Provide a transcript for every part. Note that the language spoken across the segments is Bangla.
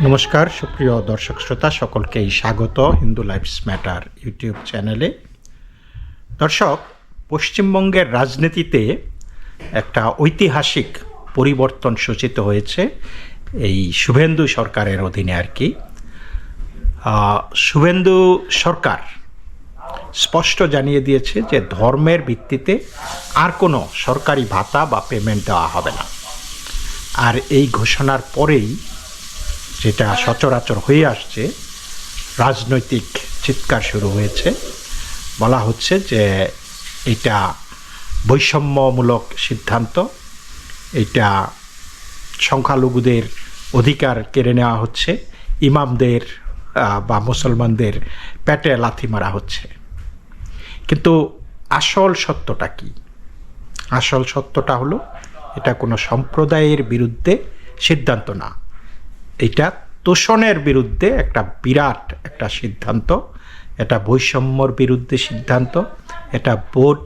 নমস্কার সুপ্রিয় দর্শক শ্রোতা সকলকেই স্বাগত হিন্দু লাইফস ম্যাটার ইউটিউব চ্যানেলে। দর্শক, পশ্চিমবঙ্গের রাজনীতিতে একটা ঐতিহাসিক পরিবর্তন সূচিত হয়েছে এই শুভেন্দু সরকারের অধীনে আর কি। শুভেন্দু সরকার স্পষ্ট জানিয়ে দিয়েছে যে ধর্মের ভিত্তিতে আর কোনো সরকারি ভাতা বা পেমেন্ট দেওয়া হবে না। আর এই ঘোষণার পরেই যেটা সচরাচর হয়ে আসছে, রাজনৈতিক চিৎকার শুরু হয়েছে। বলা হচ্ছে যে এটা বৈষম্যমূলক সিদ্ধান্ত, এটা সংখ্যালঘুদের অধিকার কেড়ে নেওয়া হচ্ছে, ইমামদের বা মুসলমানদের পেটে লাথি মারা হচ্ছে। কিন্তু আসল সত্যটা কি? আসল সত্যটা হলো এটা কোনো সম্প্রদায়ের বিরুদ্ধে সিদ্ধান্ত না, এটা তোষণের বিরুদ্ধে একটা বিরাট একটা সিদ্ধান্ত, এটা বৈষম্যর বিরুদ্ধে সিদ্ধান্ত, এটা ভোট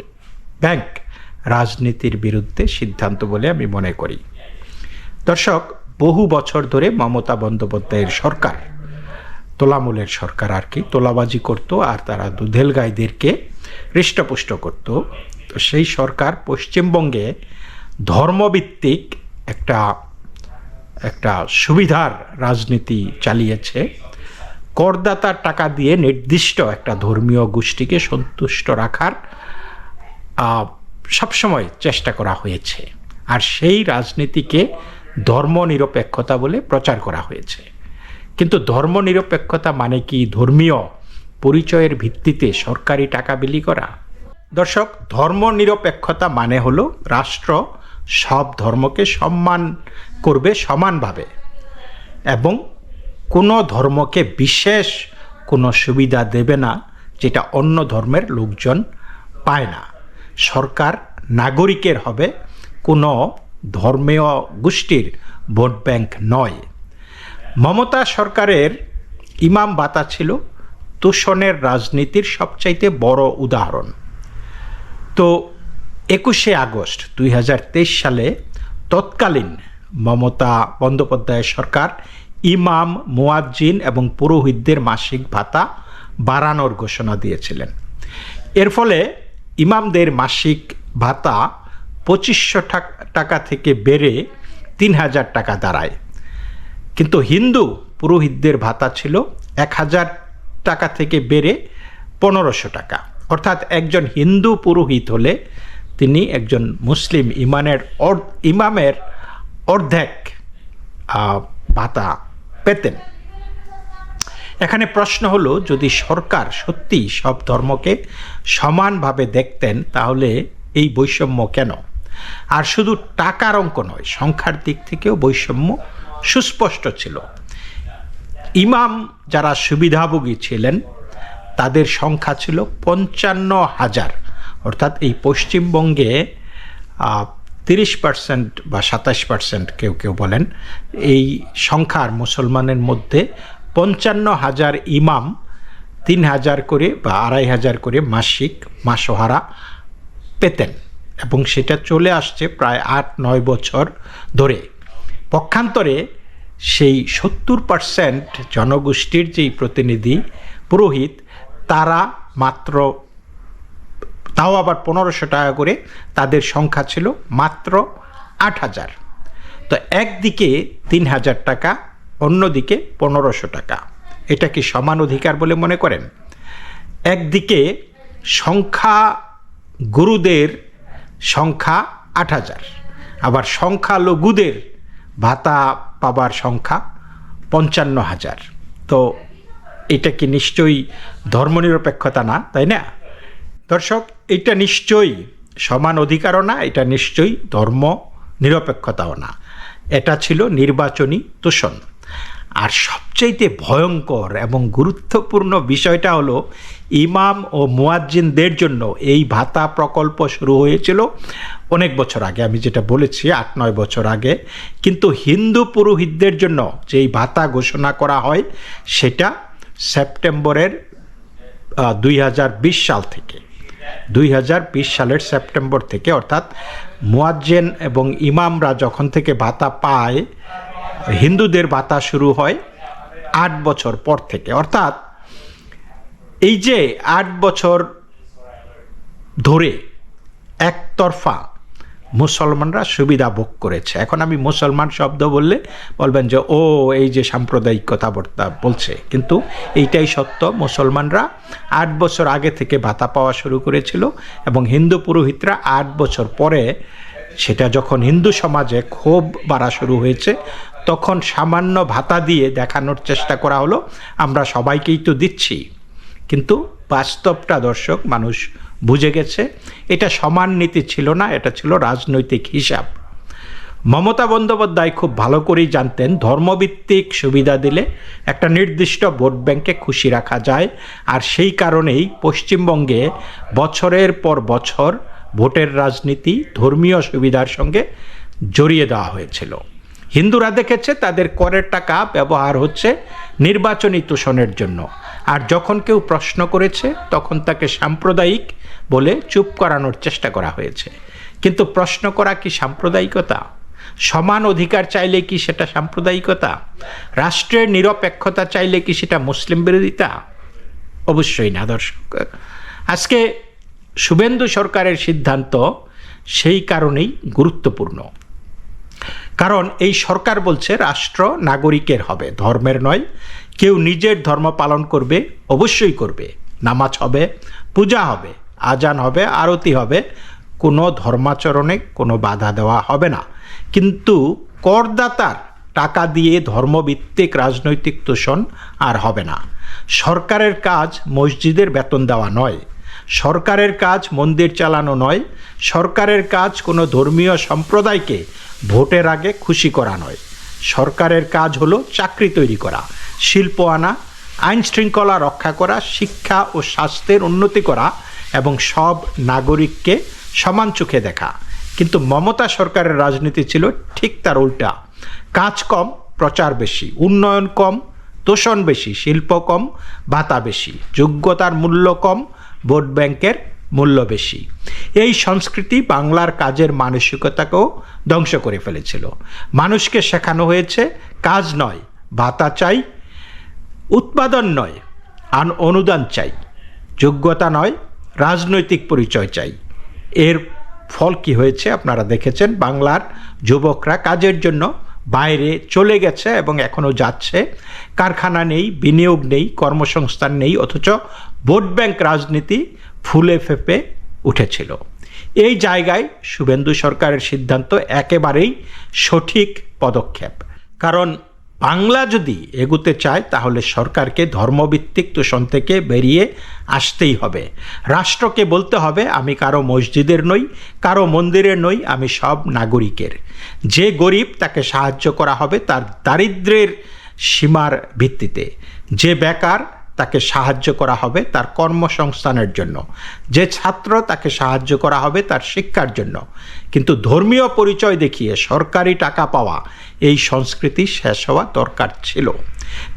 ব্যাংক রাজনীতির বিরুদ্ধে সিদ্ধান্ত বলে আমি মনে করি। দর্শক, বহু বছর ধরে মমতা বন্দ্যোপাধ্যায়ের সরকার, তোলামূলের সরকার আর কি, তোলাবাজি করত আর তারা দুধেল গাইদেরকে হৃষ্টপুষ্ট করত। তো সেই সরকার পশ্চিমবঙ্গে ধর্মভিত্তিক একটা সুবিধার রাজনীতি চালিয়েছে। করদাতার টাকা দিয়ে নির্দিষ্ট একটা ধর্মীয় গোষ্ঠীকে সন্তুষ্ট রাখার সবসময় চেষ্টা করা হয়েছে, আর সেই রাজনীতিকে ধর্মনিরপেক্ষতা বলে প্রচার করা হয়েছে। কিন্তু ধর্মনিরপেক্ষতা মানে কি ধর্মীয় পরিচয়ের ভিত্তিতে সরকারি টাকা বিলি করা? দর্শক, ধর্মনিরপেক্ষতা মানে হলো রাষ্ট্র সব ধর্মকে সম্মান করবে সমানভাবে এবং কোনো ধর্মকে বিশেষ কোনো সুবিধা দেবে না যেটা অন্য ধর্মের লোকজন পায় না। সরকার নাগরিকের হবে, কোনো ধর্মীয় গোষ্ঠীর ভোট ব্যাংক নয়। মমতা সরকারের ইমাম ভাতা ছিল তোষণের রাজনীতির সবচাইতে বড় উদাহরণ। তো 21শে আগস্ট 2023 সালে তৎকালীন মমতা বন্দ্যোপাধ্যায়ের সরকার ইমাম, মুয়াজ্জিন এবং পুরোহিতদের মাসিক ভাতা বাড়ানোর ঘোষণা দিয়েছিলেন। এর ফলে ইমামদের মাসিক ভাতা 2500 টাকা থেকে বেড়ে 3000 টাকা দাঁড়ায়। কিন্তু হিন্দু পুরোহিতদের ভাতা ছিল 1000 টাকা থেকে বেড়ে 1500 টাকা। অর্থাৎ একজন হিন্দু পুরোহিত হলে তিনি একজন মুসলিম ইমামের অর্ধেক ভাতা পেতেন। এখানে প্রশ্ন হলো, যদি সরকার সত্যি সব ধর্মকে সমানভাবে দেখতেন তাহলে এই বৈষম্য কেন? আর শুধু টাকার অঙ্ক নয়, সংখ্যার দিক থেকেও বৈষম্য সুস্পষ্ট ছিল। ইমাম যারা সুবিধাভোগী ছিলেন তাদের সংখ্যা ছিল 55,000। অর্থাৎ এই পশ্চিমবঙ্গে 30% বা 27% কেউ কেউ বলেন এই সংখ্যার মুসলমানের মধ্যে 55,000 ইমাম 3,000 করে বা 2,500 করে মাসিক মাসোহারা পেতেন, এবং সেটা চলে আসছে প্রায় 8-9 বছর ধরে। পক্ষান্তরে সেই 70% জনগোষ্ঠীর যেই প্রতিনিধি পুরোহিত, তারা মাত্র, তাও আবার 1500 টাকা করে, তাদের সংখ্যা ছিল মাত্র 8,000। তো একদিকে 3,000 টাকা, অন্যদিকে 1500 টাকা। এটা কি সমান অধিকার বলে মনে করেন? একদিকে সংখ্যা গুরুদের সংখ্যা 8,000, আবার সংখ্যালঘুদের ভাতা পাবার সংখ্যা 55,000। তো এটা কি নিশ্চয়ই ধর্মনিরপেক্ষতা না, তাই না? দর্শক, এটা নিশ্চয়ই সমান অধিকারও না, এটা নিশ্চয়ই ধর্ম নিরপেক্ষতাও না, এটা ছিল নির্বাচনী তোষণ। আর সবচাইতে ভয়ঙ্কর এবং গুরুত্বপূর্ণ বিষয়টা হলো, ইমাম ও মুয়াজ্জিনদের জন্য এই ভাতা প্রকল্প শুরু হয়েছিল অনেক বছর আগে, আমি যেটা বলেছি 8-9 বছর আগে। কিন্তু হিন্দু পুরোহিতদের জন্য যেই ভাতা ঘোষণা করা হয় সেটা সেপ্টেম্বরের 2020 সাল থেকে, 2020 সালের সেপ্টেম্বর থেকে, অর্থাৎ মুয়াজ্জিন এবং ইমামরা যখন থেকে ভাতা পায়, হিন্দুদের ভাতা শুরু হয় 8 বছর পর থেকে, অর্থাৎ এই যে 8 বছর ধরে একতরফা মুসলমানরা সুবিধা ভোগ করেছে। এখন আমি মুসলমান শব্দ বললে বলবেন যে ও এই যে সাম্প্রদায়িক কথাবার্তা বলছে, কিন্তু এইটাই সত্য। মুসলমানরা 8 বছর আগে থেকে ভাতা পাওয়া শুরু করেছিল এবং হিন্দু পুরোহিতরা 8 বছর পরে, সেটা যখন হিন্দু সমাজে ক্ষোভ বাড়া শুরু হয়েছে, তখন সামান্য ভাতা দিয়ে দেখানোর চেষ্টা করা হলো আমরা সবাইকেই তো দিচ্ছি। কিন্তু বাস্তবটা দর্শক মানুষ বুঝে গেছে, এটা সমান নীতি ছিল না, এটা ছিল রাজনৈতিক হিসাব। মমতা বন্দ্যোপাধ্যায় খুব ভালো করেই জানতেন ধর্মভিত্তিক সুবিধা দিলে একটা নির্দিষ্ট ভোট ব্যাংকে খুশি রাখা যায়, আর সেই কারণেই পশ্চিমবঙ্গে বছরের পর বছর ভোটের রাজনীতি ধর্মীয় সুবিধার সঙ্গে জড়িয়ে দেওয়া হয়েছিল। হিন্দুরা দেখেছে তাদের করের টাকা ব্যবহার হচ্ছে নির্বাচনী তোষণের জন্য, আর যখন কেউ প্রশ্ন করেছে তখন তাকে সাম্প্রদায়িক বলে চুপ করানোর চেষ্টা করা হয়েছে। কিন্তু প্রশ্ন করা কি সাম্প্রদায়িকতা? সমান অধিকার চাইলে কি সেটা সাম্প্রদায়িকতা? রাষ্ট্রের নিরপেক্ষতা চাইলে কি সেটা মুসলিম বিরোধিতা? অবশ্যই না দর্শক। আজকে শুভেন্দু সরকারের সিদ্ধান্ত সেই কারণেই গুরুত্বপূর্ণ, কারণ এই সরকার বলছে রাষ্ট্র নাগরিকের হবে, ধর্মের নয়। কেউ নিজের ধর্ম পালন করবে, অবশ্যই করবে, নামাজ হবে, পূজা হবে, আজান হবে, আরতি হবে, কোনো ধর্মাচরণে কোনো বাধা দেওয়া হবে না। কিন্তু করদাতার টাকা দিয়ে ধর্মভিত্তিক রাজনৈতিক তোষণ আর হবে না। সরকারের কাজ মসজিদের বেতন দেওয়া নয়, সরকারের কাজ মন্দির চালানো নয়, সরকারের কাজ কোনো ধর্মীয় সম্প্রদায়কে ভোটের আগে খুশি করা নয়। সরকারের কাজ হলো চাকরি তৈরি করা, শিল্প আনা, আইন শৃঙ্খলা রক্ষা করা, শিক্ষা ও স্বাস্থ্যের উন্নতি করা এবং সব নাগরিককে সমান চোখে দেখা। কিন্তু মমতা সরকারের রাজনীতি ছিল ঠিক তার উল্টা। কাজ কম, প্রচার বেশি, উন্নয়ন কম, তোষণ বেশি, শিল্প কম, ভাতা বেশি, যোগ্যতার মূল্য কম, ভোট ব্যাংকের মূল্য বেশি। এই সংস্কৃতি বাংলার কাজের মানসিকতাকেও ধ্বংস করে ফেলেছিল। মানুষকে শেখানো হয়েছে কাজ নয় ভাতা চাই, উৎপাদন নয় অনুদান চাই, যোগ্যতা নয় রাজনৈতিক পরিচয় চাই। এর ফল কি হয়েছে আপনারা দেখেছেন। বাংলার যুবকরা কাজের জন্য বাইরে চলে গেছে এবং এখনও যাচ্ছে। কারখানা নেই, বিনিয়োগ নেই, কর্মসংস্থান নেই, অথচ ভোট ব্যাংক রাজনীতি ফুলে ফেঁপে উঠেছিল। এই জায়গায় শুভেন্দু সরকারের সিদ্ধান্ত একেবারেই সঠিক পদক্ষেপ, কারণ বাংলা যদি এগুতে চায় তাহলে সরকারকে ধর্মভিত্তিক তোষণ থেকে বেরিয়ে আসতেই হবে। রাষ্ট্রকে বলতে হবে আমি কারো মসজিদের নই, কারো মন্দিরের নই, আমি সব নাগরিকের। যে গরিব তাকে সাহায্য করা হবে তার দারিদ্র্যের সীমার ভিত্তিতে, যে বেকার তাকে সাহায্য করা হবে তার কর্মসংস্থানের জন্য, যে ছাত্র তাকে সাহায্য করা হবে তার শিক্ষার জন্য। কিন্তু ধর্মীয় পরিচয় দেখিয়ে সরকারি টাকা পাওয়া এই সংস্কৃতি শেষ হওয়া দরকার ছিল।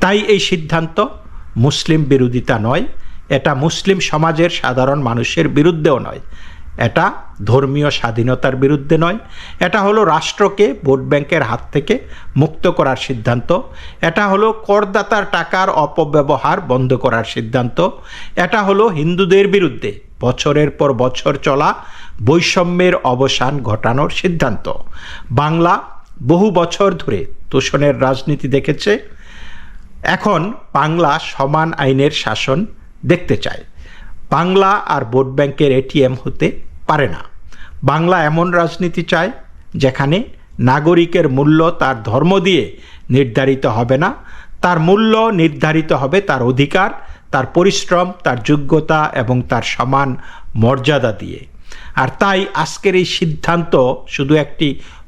তাই এই সিদ্ধান্ত মুসলিম বিরোধিতা নয়, এটা মুসলিম সমাজের সাধারণ মানুষের বিরুদ্ধেও নয়, এটা ধর্মীয় স্বাধীনতার বিরুদ্ধে নয়, এটা হলো রাষ্ট্রকে ভোট ব্যাংকের হাত থেকে মুক্ত করার সিদ্ধান্ত, এটা হলো করদাতার টাকার অপব্যবহার বন্ধ করার সিদ্ধান্ত, এটা হলো হিন্দুদের বিরুদ্ধে বছরের পর বছর চলা বৈষম্যের অবসান ঘটানোর সিদ্ধান্ত। বাংলা বহু বছর ধরে তোষণের রাজনীতি দেখেছে, এখন বাংলা সমান আইনের শাসন দেখতে চায়। বাংলা আর ভোট ব্যাংকের এটিএম হতে পারে না। বাংলা এমন রাজনীতি চায় যেখানে নাগরিকের মূল্য তার ধর্ম দিয়ে নির্ধারিত হবে না, তার মূল্য নির্ধারিত হবে তার অধিকার, তার পরিশ্রম, তার যোগ্যতা এবং তার সমান মর্যাদা দিয়ে। আর তাই আজকের এই সিদ্ধান্ত শুধু একটি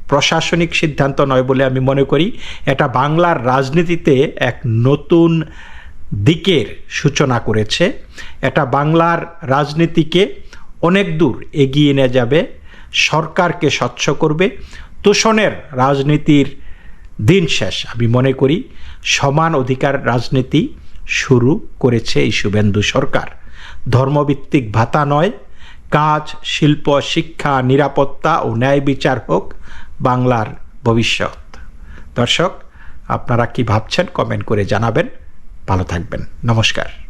প্রশাসনিক সিদ্ধান্ত নয় বলে আমি মনে করি, এটা বাংলার রাজনীতিতে এক নতুন দিকের সূচনা করেছে। এটা বাংলার রাজনীতিকে অনেক দূর এগিয়ে নিয়ে যাবে, সরকারকে স্বচ্ছ করবে। তোষণের রাজনীতির দিন শেষ। আমি মনে করি সমান অধিকার রাজনীতি শুরু করেছে এই শুভেন্দু সরকার। ধর্মভিত্তিক ভাতা নয়, কাজ, শিল্প, শিক্ষা, নিরাপত্তা ও ন্যায় বিচার হোক বাংলার ভবিষ্যৎ। দর্শক, আপনারা কি ভাবছেন কমেন্ট করে জানাবেন। ভালো থাকবেন। নমস্কার।